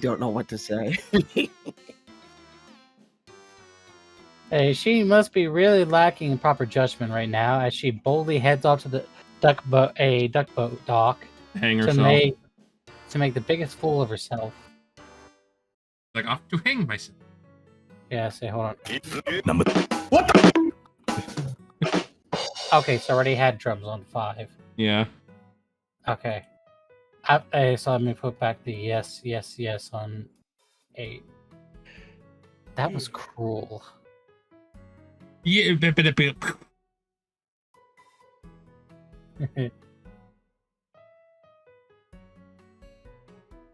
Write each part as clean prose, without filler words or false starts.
don't know what to say. Hey, she must be really lacking in proper judgment right now as she boldly heads off to the duck boat dock Hang to herself. make the biggest fool of herself. Like, off to hang myself. Yeah, say hold on. What the? Okay, so already had drums on 5. Yeah. Okay. So let me put back the yes on 8. That was cruel. Yeah. Did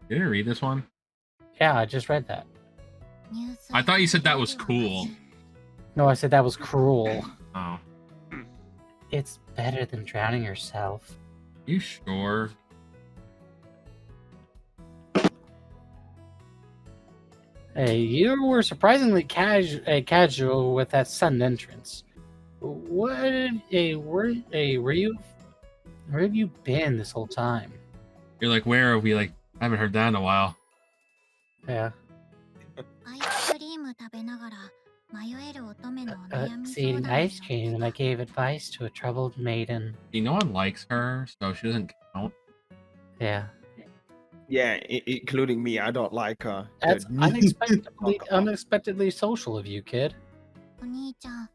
you read this one? Yeah, I just read that. I thought you said that was cool. No, I said that was cruel. Oh. It's better than drowning yourself. You sure? Hey, you were surprisingly casual with that sudden entrance. Where have you been this whole time? You're like, where are we? Like, I haven't heard that in a while. Yeah. Eating ice cream, and I gave advice to a troubled maiden. See, no one likes her, so she doesn't count. Yeah. Yeah, including me. I don't like her. That's unexpectedly social of you, kid. Oni-chan,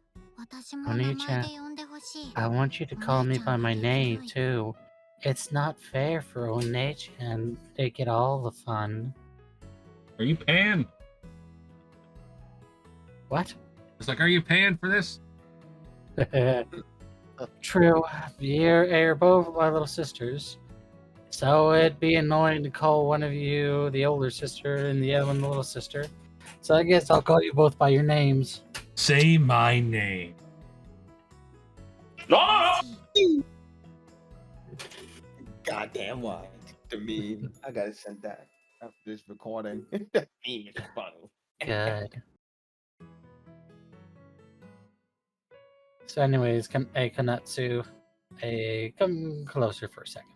I want you to call me by my name, too. It's not fair for Oni-chan to get all the fun. Are you paying? What? It's like, are you paying for this? True. You're both my little sisters. So it'd be annoying to call one of you the older sister and the other one the little sister. So I guess I'll call you both by your names. Say my name. No! Goddamn what? The meme. I gotta send that after this recording. That meme is funny. Good. So anyways, Kanatsu, come closer for a second.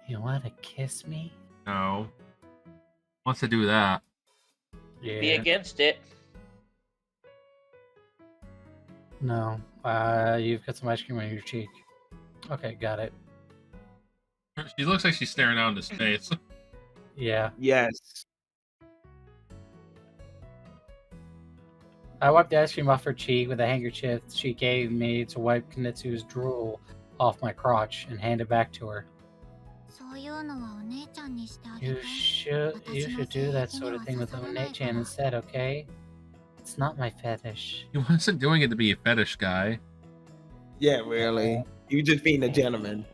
You want to kiss me? No. Wants to do that. Yeah. Be against it. No. You've got some ice cream on your cheek. Okay, got it. She looks like she's staring out into space. Yeah. Yes. I wiped the ice cream off her cheek with a handkerchief she gave me to wipe Kanetsu's drool off my crotch and hand it back to her. You should do that sort of thing with One-chan instead, okay? It's not my fetish. He wasn't doing it to be a fetish guy. Yeah, really. You just being a gentleman.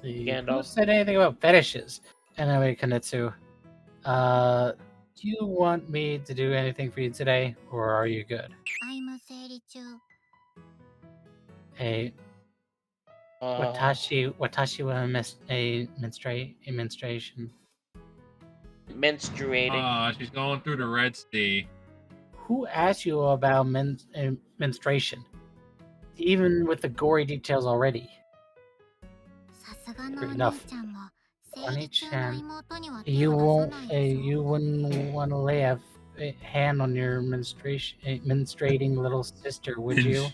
Who said anything about fetishes? Anyway, Kanetsu, do you want me to do anything for you today, or are you good? Hey, Watashi wa menstruation. Menstruating. She's going through the Red Sea. Who asked you about menstruation? Even with the gory details already. Enough. Oni-chan, you wouldn't want to lay a hand on your menstruating little sister, would you?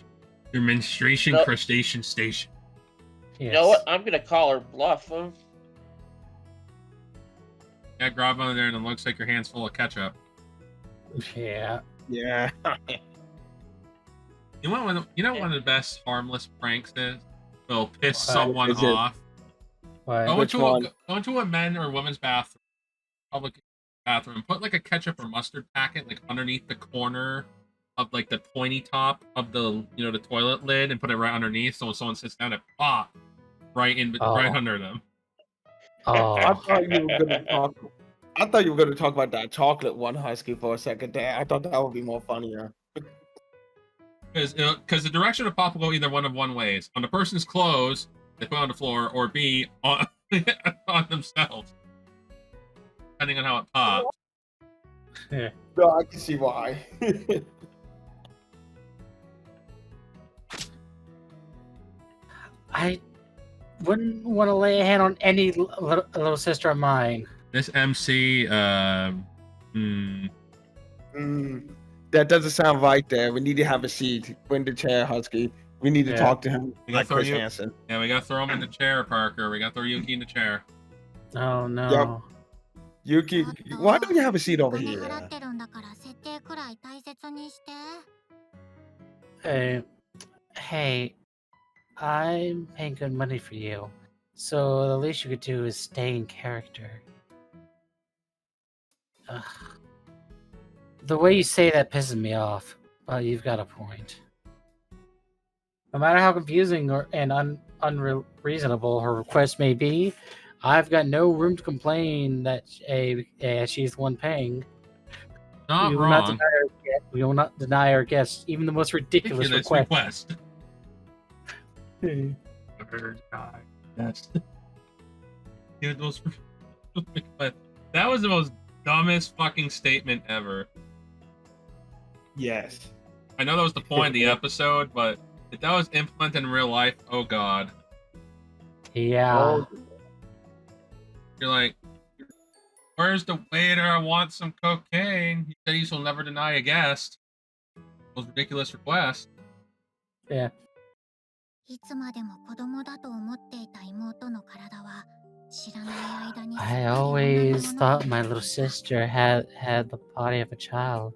Your menstruation crustacean station. Yes. You know what? I'm gonna call her bluff. Yeah, grab on there and it looks like your hand's full of ketchup. Yeah. Yeah. You know one of the best harmless pranks is? Will piss someone off. Go into a men or women's bathroom, public bathroom, put like a ketchup or mustard packet like underneath the corner of like the pointy top of the the toilet lid and put it right underneath, so when someone sits down it pop right under them. Oh. I thought you were gonna talk about that chocolate one, Husky, for a second there. I thought that would be more funnier. Because the direction of pop will go either one of one ways. On the person's clothes, they put on the floor, or B, on, on themselves. Depending on how it pops. Yeah. No, I can see why. wouldn't want to lay a hand on any little sister of mine. This MC, That doesn't sound right there. We need to have a seat. Bring the chair, Husky. We need to talk to him We gotta like throw Chris you- Hansen. yeah, we gotta throw him in the chair, Parker. We gotta throw Yuki in the chair. Oh no. Yuki, why don't you have a seat over here? Hey, I'm paying good money for you, so the least you could do is stay in character. Ugh. The way you say that pisses me off, but you've got a point. No matter how confusing and unreasonable her request may be, I've got no room to complain that she's the one paying. Not we wrong. will not deny our guests even the most ridiculous request. Yes. Dude, that was the most dumbest fucking statement ever. Yes. I know that was the point of the episode, but if that was implemented in real life, oh god. Yeah. You're like, where's the waiter? I want some cocaine. He said he'll never deny a guest. Those ridiculous requests. Yeah. I always thought my little sister had the body of a child.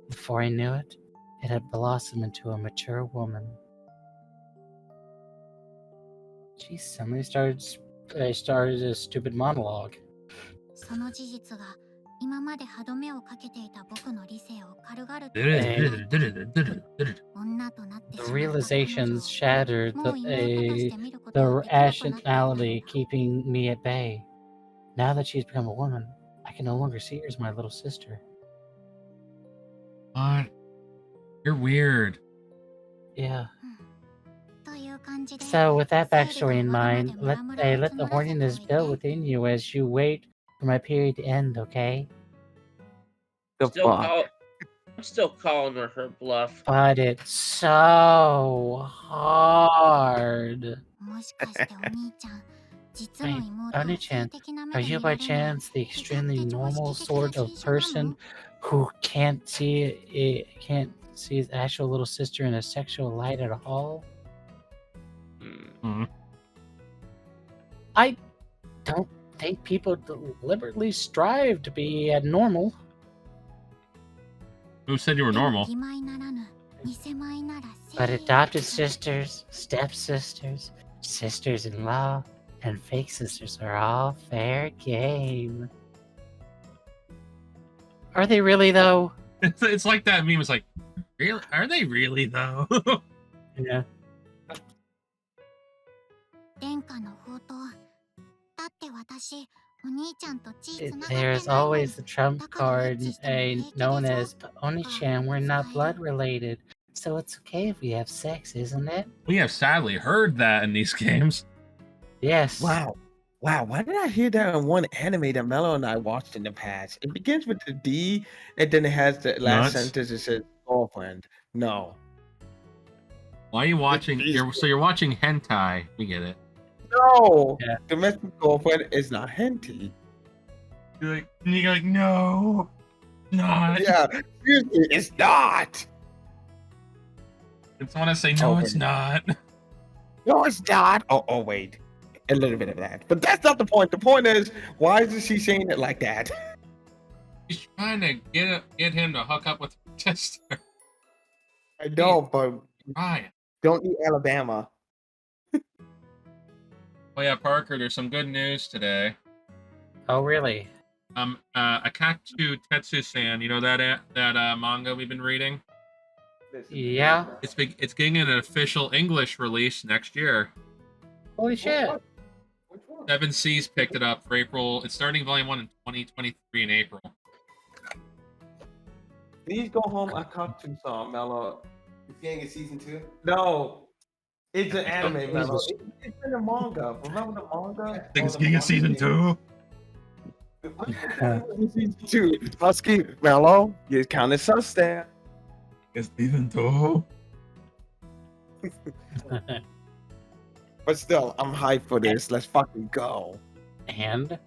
Before I knew it, it had blossomed into a mature woman. She suddenly started a stupid monologue. The realizations shattered the rationality keeping me at bay. Now that she's become a woman, I can no longer see her as my little sister. What? You're weird. Yeah. So, with that backstory in mind, let the horniness build within you as you wait for my period to end, okay? The fuck? I'm still calling her bluff. But it's so hard. Wait, Oni-chan, are you by chance the extremely normal sort of person who can't see his actual little sister in a sexual light at all? Mm-hmm. I don't think people deliberately strive to be abnormal. Who said you were normal? But adopted sisters, stepsisters, sisters-in-law, and fake sisters are all fair game. Are they really, though? It's like that meme. It's like, really? Are they really, though? Yeah. There is always the trump card known as Oni-chan. We're not blood related, so it's okay if we have sex, isn't it? We have sadly heard that in these games. Yes. Wow. Why did I hear that in one anime that Mello and I watched in the past? It begins with the D, and then it has the last sentence that says girlfriend. No. Why are you watching? You're watching hentai. We get it. No. Yeah. Domestic girlfriend is not hentai. You're like, no, not. Yeah, seriously, it's not. It's when I say no, Okay. it's not. No, it's not. Oh, wait. A little bit of that. But that's not the point. The point is, why is she saying it like that? He's trying to get him to hook up with her sister. I know, but Ryan. don't eat Alabama. Oh yeah, Parker. There's some good news today. Oh, really? Akatsu Tetsu-san. You know that manga we've been reading? Yeah. It's getting an official English release next year. Holy shit. Which one? 7 Seas picked it up for April. It's starting Volume 1 in 2023 in April. Please go home. I caught you some, Mello. It's getting a season 2? No. It's an anime, Mello. It's in the manga. Remember the manga? I think it's getting a season 2. Season 2. Husky, Mello, you counted sus there. It's season 2. But But still, I'm hyped for this. Let's fucking go. And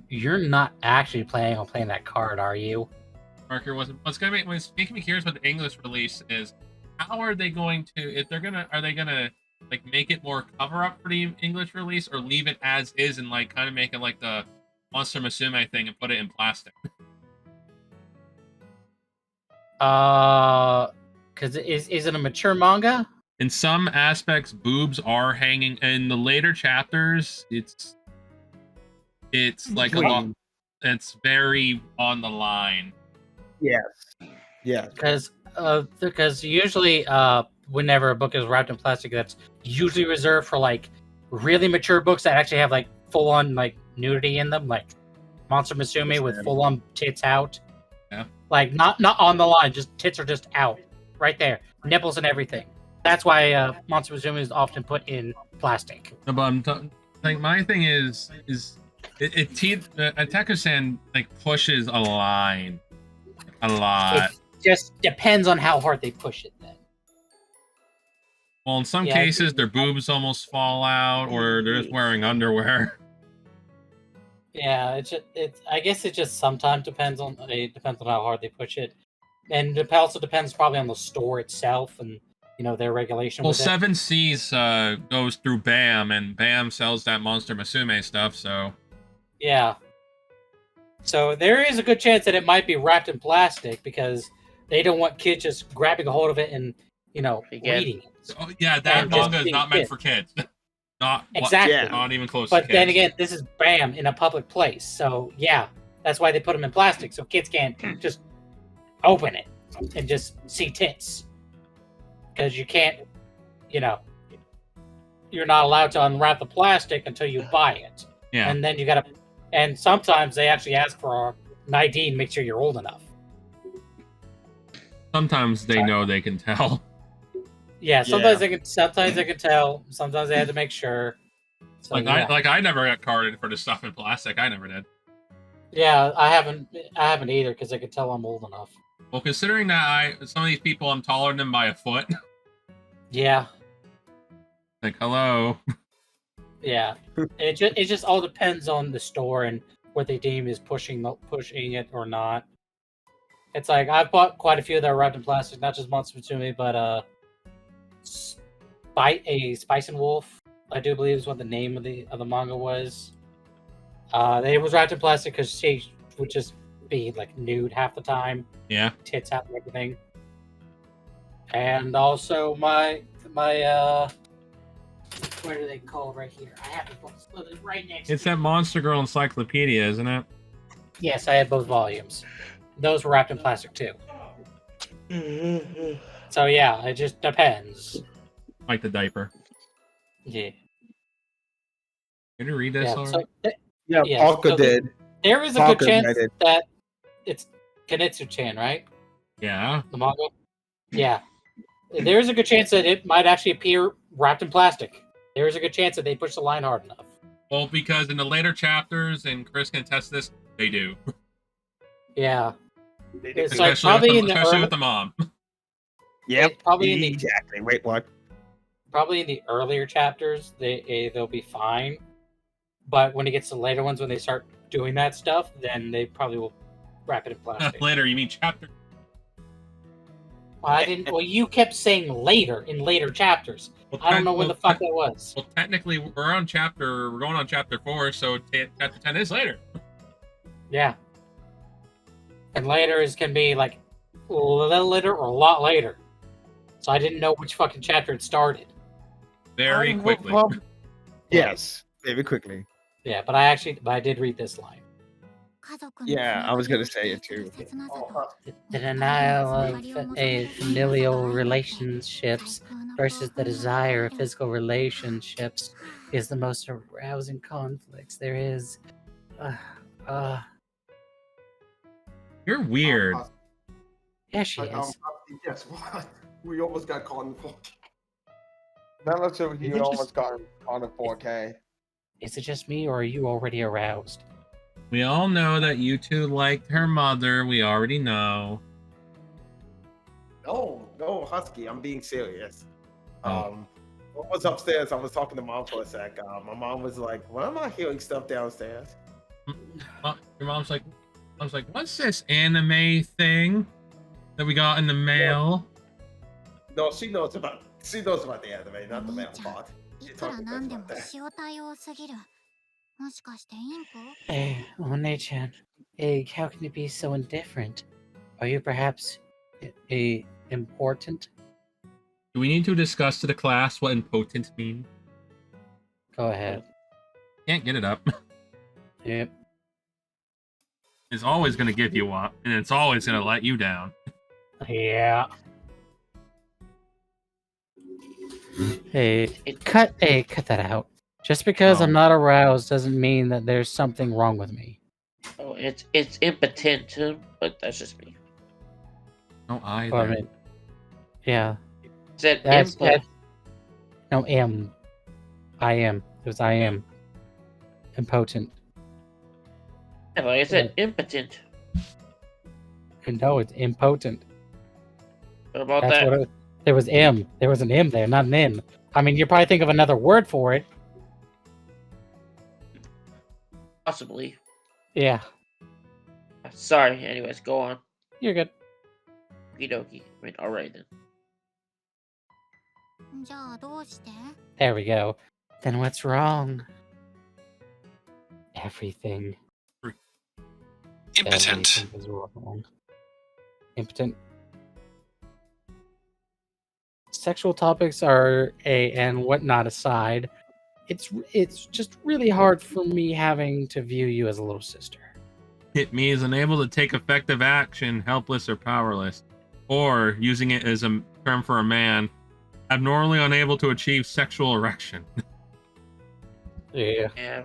you're not actually planning on playing that card, are you? Parker, what's making me curious about the English release is how are they going to, if they're gonna, are they gonna like make it more cover up for the English release, or leave it as is and like kind of make it like the Monster Musume thing and put it in plastic? Because is it a mature manga? In some aspects, boobs are hanging. In the later chapters, it's like a lot. It's very on the line. Yes. Yeah. Because usually whenever a book is wrapped in plastic, that's usually reserved for like really mature books that actually have like full on like nudity in them, like Monster Musume with full on tits out. Yeah. Like not on the line, just tits are just out right there, nipples and everything. That's why Monster Musume is often put in plastic. No, but like my thing is Attacker-san like pushes a line a lot. It just depends on how hard they push it then. Well, in some cases, their boobs almost fall out, or they're just wearing underwear. Yeah, I guess it just sometimes depends on how hard they push it, and it also depends probably on the store itself and their regulation. Well, with Seven Seas goes through BAM, and BAM sells that Monster Musume stuff. So yeah, so there is a good chance that it might be wrapped in plastic because they don't want kids just grabbing a hold of it and reading it. Oh, yeah, that manga is not meant for kids. Not exactly. Not even close. But then again, this is BAM in a public place, so yeah, that's why they put them in plastic so kids can't just open it and just see tits. Because you can't, you're not allowed to unwrap the plastic until you buy it. Yeah. And then you gotta, and sometimes they actually ask for an ID and make sure you're old enough. Sometimes they know they can tell. Yeah, sometimes they can tell. Sometimes they had to make sure. So, I never got carded for the stuff in plastic. I never did. Yeah, I haven't either because I could tell I'm old enough. Well, considering that some of these people I'm taller than them by a foot. Yeah. Like, hello. Yeah. It just all depends on the store and what they deem is pushing it or not. It's like I've bought quite a few that are wrapped in plastic, not just Monster Musume, but Spice and Wolf, I do believe is what the name of the manga was. They was wrapped in plastic because she would just be like nude half the time. Yeah. Tits out and everything. And also my what do they call right here? I have it right next It's that Monster Girl Encyclopedia, isn't it? Yes, I had both volumes. Those were wrapped in plastic too. So yeah, it just depends. Like the diaper. Yeah. Can you read this already? Parker did. There is a good chance that it's Kanetsu-chan, right? Yeah. The manga? Yeah. There is a good chance that it might actually appear wrapped in plastic. There is a good chance that they push the line hard enough. Well, because in the later chapters, and Chris can attest this, they do. Yeah. It's especially like probably especially with the mom. Yep. Probably exactly. Wait, what? Probably in the earlier chapters, they'll be fine. But when it gets to later ones, when they start doing that stuff, then they probably will wrap it in plastic. Later, you mean chapter? I didn't. Well, you kept saying later in later chapters. Well, I don't know when the fuck that was. Well, technically, we're going on chapter 4, so chapter 10 is later. Yeah. And later can be like a little later or a lot later. So I didn't know which fucking chapter it started. Very quickly. Yes, very quickly. Yeah, but I did read this line. Yeah, I was gonna say it too. The denial of a familial relationships versus the desire of physical relationships is the most arousing conflicts there is. You're weird. Yeah, she is. Yes, what? We almost got caught in 4K. That looks like you almost got on a 4K. Is it just me, or are you already aroused? We all know that you two liked her mother. We already know. No, Husky. I'm being serious. I was upstairs. I was talking to mom for a sec. My mom was like, "Why am I hearing stuff downstairs?" Your mom's like, "What's this anime thing that we got in the mail?" No, she knows about the anime, not the mail part. She talked about that. Hey, One-chan. Hey, how can you be so indifferent? Are you perhaps important? Do we need to discuss to the class what impotent means? Go ahead. Can't get it up. Yep. It's always going to give you up, and it's always going to let you down. Yeah. Hey, cut that out. Just because I'm not aroused doesn't mean that there's something wrong with me. Oh, it's impotent, but that's just me. No, either. Well, I mean, yeah. Said input. No, I am. It was I am. Impotent. Yeah, like I said, impotent. No, it's impotent. What about That's that? what there was M. There was an M there, not an N. I mean, you probably think of another word for it. Possibly. Yeah. Sorry. Anyways, go on. You're good. Okie dokie. I mean, alright then. There we go. Then what's wrong? Everything. Impotent. Everything is wrong. Impotent. Sexual topics are and whatnot aside, it's just really hard for me having to view you as a little sister. It means unable to take effective action, helpless or powerless, or using it as a term for a man, abnormally unable to achieve sexual erection. Yeah. Yeah.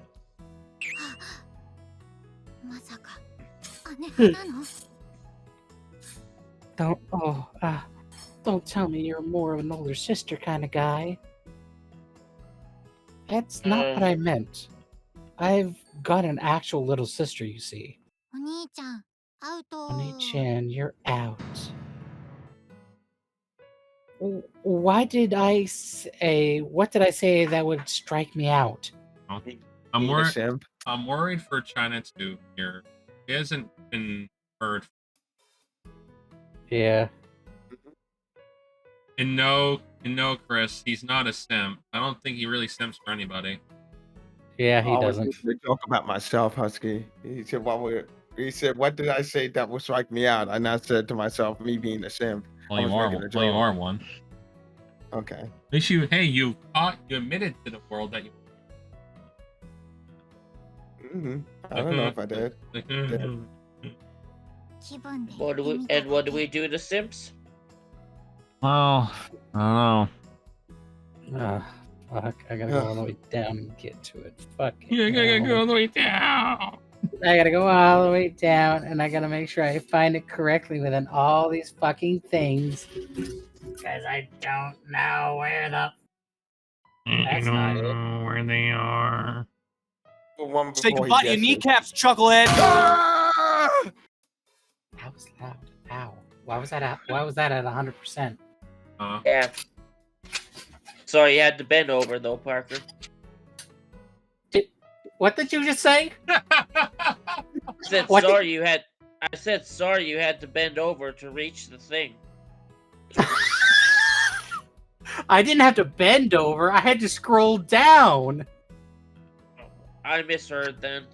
Don't tell me you're more of an older sister kind of guy. That's not what I meant. I've got an actual little sister, you see. Oni-chan, you're out. What did I say that would strike me out? I'm worried for China too here. He hasn't been heard. Yeah. And no, Chris, he's not a simp. I don't think he really simps for anybody. Yeah, he doesn't. I joke about myself, Husky. He said, what did I say that would strike me out? And I said to myself, me being a simp. Well, you are one. Okay. At least you admitted to the world that you. I don't know if I did. What do we do to Simps? Well, I don't know. Fuck, I gotta go all the way down and get to it. Fuck. Yeah, gotta go all the way down. I gotta go all the way down, and I gotta make sure I find it correctly within all these fucking things. Because I don't know where the... That's not it. Where they are. Say goodbye to your kneecaps, chucklehead! That was loud. Ow. Why was that at 100%? Yeah. Sorry, you had to bend over though, Parker. What did you just say? I said sorry you had to bend over to reach the thing. I didn't have to bend over. I had to scroll down. I misheard then.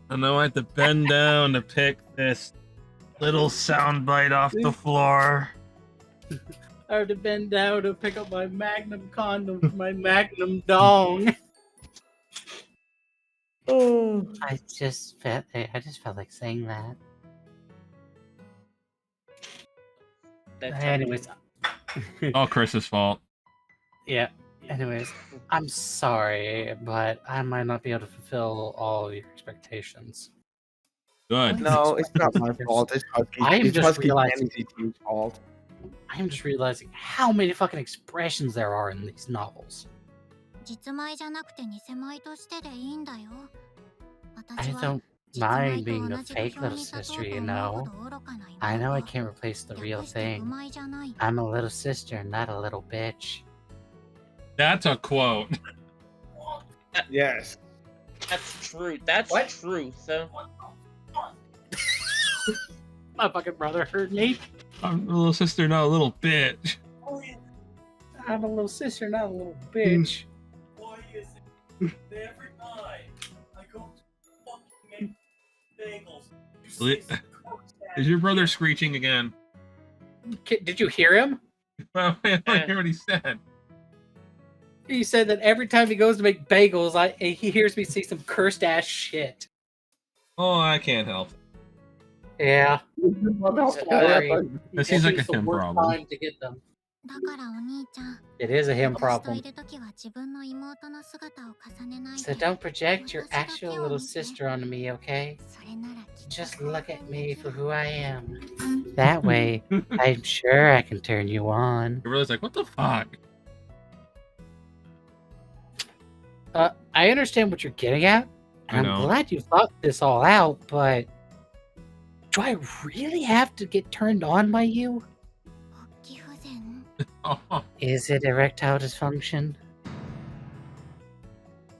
I know I had to bend down to pick this little soundbite off the floor. I had to bend down to pick up my magnum condom, my magnum dong. I just felt like saying that. Anyways. All Chris's fault. Yeah. Anyways, I'm sorry, but I might not be able to fulfill all of your expectations. Good. No, it's not my fault. It's Husky. I'm just realizing. Fault. I'm just realizing how many fucking expressions there are in these novels. Mine being a fake little sister, you know. I know I can't replace the real thing. I'm a little sister, not a little bitch. That's a quote. Yes. That's true. That's truth. So. My fucking brother heard me. I'm a little sister, not a little bitch. I'm a little sister, not a little bitch. Why is it every night I go to fucking make bagels? Is your brother screeching again? Did you hear him? Well, I don't hear what he said. He said that every time he goes to make bagels, he hears me say some cursed ass shit. Oh, I can't help. Yeah. That seems like a him problem. Time to get them. It is a him problem. So don't project your actual little sister onto me, okay? Just look at me for who I am. That way, I'm sure I can turn you on. You're really like, what the fuck? I understand what you're getting at. I'm glad you thought this all out, but do I really have to get turned on by you? Is it erectile dysfunction?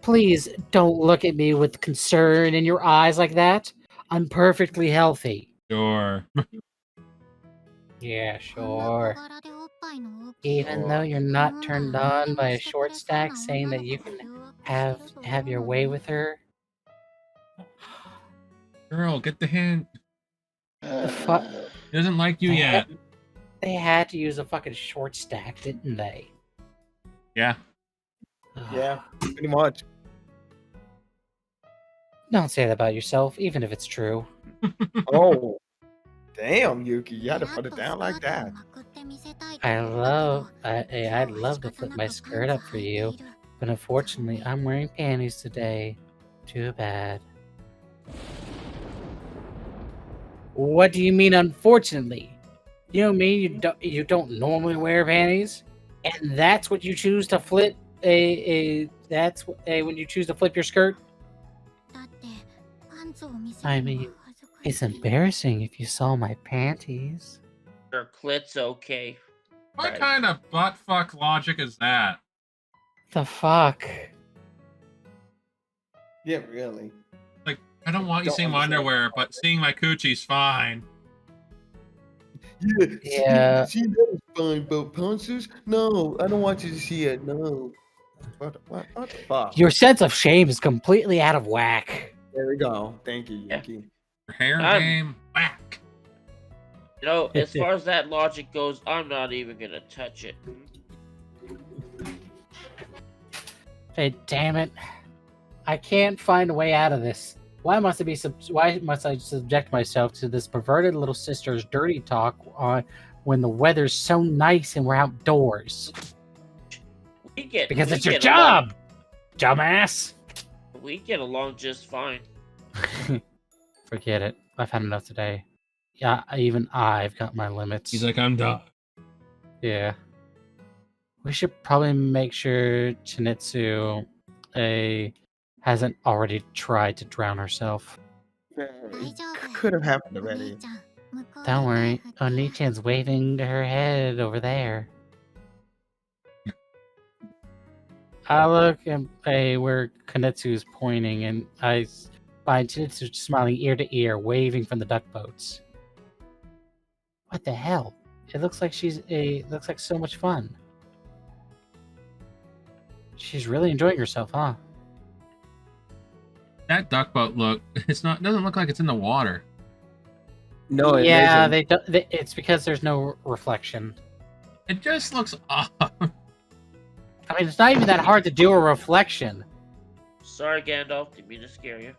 Please don't look at me with concern in your eyes like that. I'm perfectly healthy. Sure. Yeah, sure. Even though you're not turned on by a short stack saying that you can have your way with her. Girl, get the hint. The fuck? He doesn't like you yet. They had to use a fucking short stack, didn't they? Yeah. Yeah, pretty much. Don't say that about yourself, even if it's true. Oh, damn, Yuki, you had to put it down like that. I'd love to flip my skirt up for you, but unfortunately, I'm wearing panties today. Too bad. What do you mean, unfortunately? You know mean you don't normally wear panties, and that's what you choose to flip when you choose to flip your skirt? I mean, it's embarrassing if you saw my panties. Your clit's okay. What kind of buttfuck logic is that? The fuck? Yeah, really. Like, I don't want you seeing my underwear, but seeing my coochie's fine. Yeah. See, that is fine, but punches? No, I don't want you to see it. No. What the fuck? Your sense of shame is completely out of whack. There we go. Thank you, Yuki. Your hair game, whack. You know, as far as that logic goes, I'm not even gonna touch it. Hey, damn it! I can't find a way out of this. Why must I subject myself to this perverted little sister's dirty talk when the weather's so nice and we're outdoors? Because it's your job, dumbass. We get along just fine. Forget it. I've had enough today. Yeah, even I've got my limits. He's like, I'm done. Yeah. We should probably make sure Chinitsu hasn't already tried to drown herself. Could have happened already. Don't worry. Oni-chan's waving her head over there. I look and where Kanetsu's pointing, and I find Chinitsu smiling ear to ear, waving from the duck boats. What the hell? It looks like looks like so much fun. She's really enjoying herself, huh? That duck boat doesn't look like it's in the water. No, it yeah, isn't. It's because there's no reflection. It just looks off. I mean, it's not even that hard to do a reflection. Sorry, Gandalf. Didn't mean to scare you.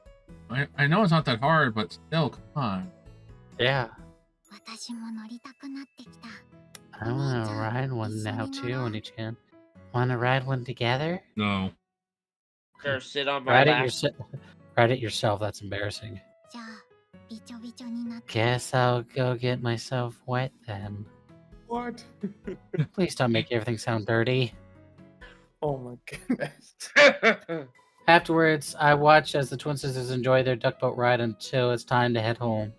I know it's not that hard, but still, come on. Yeah. I want to ride one now too, Oni-chan. Want to ride one together? No. Sure, sit on my lap. Ride it yourself. That's embarrassing. Guess I'll go get myself wet then. What? Please don't make everything sound dirty. Oh my goodness. Afterwards, I watch as the twin sisters enjoy their duck boat ride until it's time to head home.